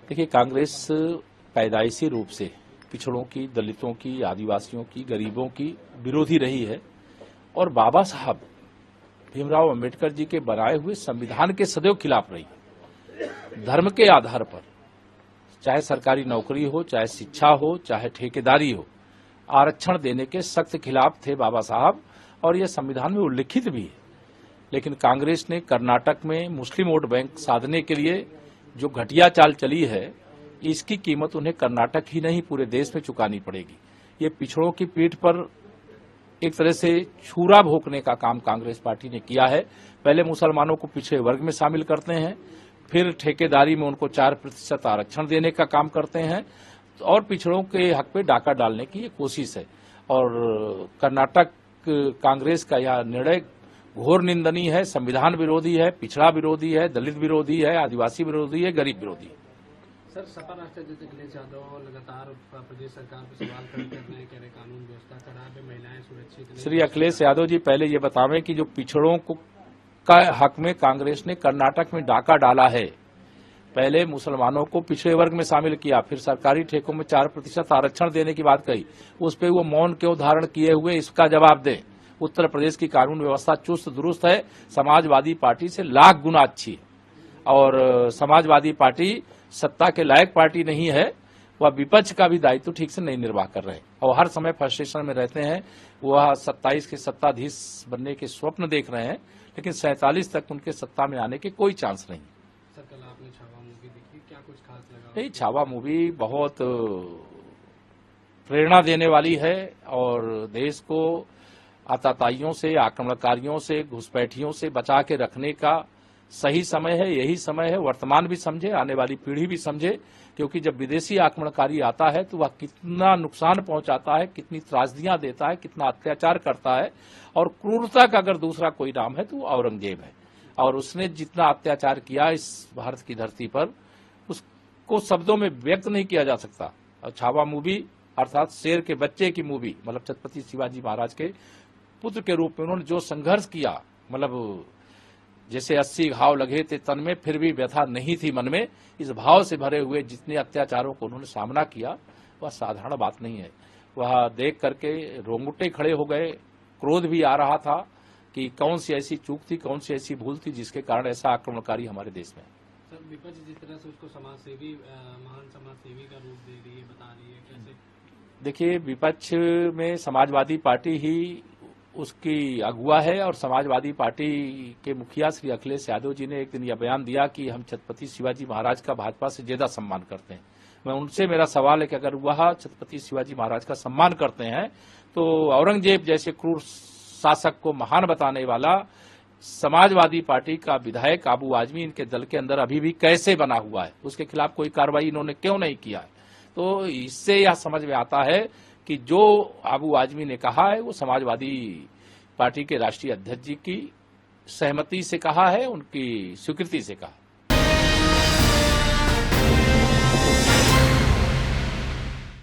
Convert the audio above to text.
देखिए, कांग्रेस पैदाइशी रूप से पिछड़ों की, दलितों की, आदिवासियों की, गरीबों की विरोधी रही है और बाबा साहब भीमराव अंबेडकर जी के बनाए हुए संविधान के सदैव खिलाफ रही है। धर्म के आधार पर, चाहे सरकारी नौकरी हो, चाहे शिक्षा हो, चाहे ठेकेदारी हो, आरक्षण देने के सख्त खिलाफ थे बाबा साहब और यह संविधान में उल्लिखित भी है। लेकिन कांग्रेस ने कर्नाटक में मुस्लिम वोट बैंक साधने के लिए जो घटिया चाल चली है, इसकी कीमत उन्हें कर्नाटक ही नहीं पूरे देश में चुकानी पड़ेगी। ये पिछड़ों की पीठ पर एक तरह से छुरा भोंकने का काम कांग्रेस पार्टी ने किया है। पहले मुसलमानों को पिछड़े वर्ग में शामिल करते हैं, फिर ठेकेदारी में उनको 4% आरक्षण देने का काम करते हैं और पिछड़ों के हक पे डाका डालने की ये कोशिश है। और कर्नाटक कांग्रेस का यह निर्णय घोर निंदनीय है, संविधान विरोधी है, पिछड़ा विरोधी है, दलित विरोधी है, आदिवासी विरोधी है, गरीब विरोधी है। सर, सपा राष्ट्र अध्यक्ष अखिलेश यादव लगातार प्रदेश सरकार पर सवाल खड़े कर रहे हैं, कह रहे कानून व्यवस्था खराब है, महिलाएं सुरक्षित नहीं। श्री अखिलेश यादव जी, पहले ये बतावें कि जो पिछड़ों को का हक में कांग्रेस ने कर्नाटक में डाका डाला है, पहले मुसलमानों को पिछड़े वर्ग में शामिल किया, फिर सरकारी ठेकों में 4% आरक्षण देने की बात कही, उस पर वो मौन क्यों धारण किए हुए, इसका जवाब दें। उत्तर प्रदेश की कानून व्यवस्था चुस्त दुरुस्त है, समाजवादी पार्टी से लाख गुना अच्छी है और समाजवादी पार्टी सत्ता के लायक पार्टी नहीं है, वह विपक्ष का भी दायित्व ठीक से नहीं निर्वाह कर रहे और हर समय फ्रस्ट्रेशन में रहते हैं। वह 27 के सत्ताधीश बनने के स्वप्न देख रहे हैं, लेकिन 47 तक उनके सत्ता में आने के कोई चांस नहीं। सर, कल आपने छावा मूवी देखी, क्या कुछ खास लगा? नहीं, छावा मूवी बहुत प्रेरणा देने वाली है और देश को आतताइयों से, आक्रमणकारियों से, घुसपैठियों से बचा के रखने का सही समय है। यही समय है, वर्तमान भी समझे, आने वाली पीढ़ी भी समझे, क्योंकि जब विदेशी आक्रमणकारी आता है तो वह कितना नुकसान पहुंचाता है, कितनी त्रासदियां देता है, कितना अत्याचार करता है। और क्रूरता का अगर दूसरा कोई नाम है तो वो औरंगजेब है और उसने जितना अत्याचार किया इस भारत की धरती पर, उसको शब्दों में व्यक्त नहीं किया जा सकता। और छावा मूवी अर्थात शेर के बच्चे की मूवी, मतलब छत्रपति शिवाजी महाराज के पुत्र के रूप में उन्होंने जो संघर्ष किया, मतलब जैसे 80 घाव लगे थे तन में, फिर भी व्यथा नहीं थी मन में, इस भाव से भरे हुए जितने अत्याचारों को उन्होंने सामना किया, वह साधारण बात नहीं है। वह देख करके रोंगटे खड़े हो गए, क्रोध भी आ रहा था कि कौन सी ऐसी चूक थी, कौन सी ऐसी भूल थी जिसके कारण ऐसा आक्रमणकारी हमारे देश में। सर, विपक्ष जिस तरह से उसको समाजसेवी, महान समाजसेवी का रूप दे रही है, बता रही है, कैसे? देखिए, विपक्ष में समाजवादी पार्टी ही उसकी अगुआ है और समाजवादी पार्टी के मुखिया श्री अखिलेश यादव जी ने एक दिन यह बयान दिया कि हम छत्रपति शिवाजी महाराज का भाजपा से ज्यादा सम्मान करते हैं। मैं उनसे, मेरा सवाल है कि अगर वह छत्रपति शिवाजी महाराज का सम्मान करते हैं तो औरंगजेब जैसे क्रूर शासक को महान बताने वाला समाजवादी पार्टी का विधायक आबू आजमी इनके दल के अंदर अभी भी कैसे बना हुआ है, उसके खिलाफ कोई कार्रवाई इन्होंने क्यों नहीं किया है? तो इससे यह समझ में आता है कि जो आबू आजमी ने कहा है वो समाजवादी पार्टी के राष्ट्रीय अध्यक्ष जी की सहमति से कहा है, उनकी स्वीकृति से कहा।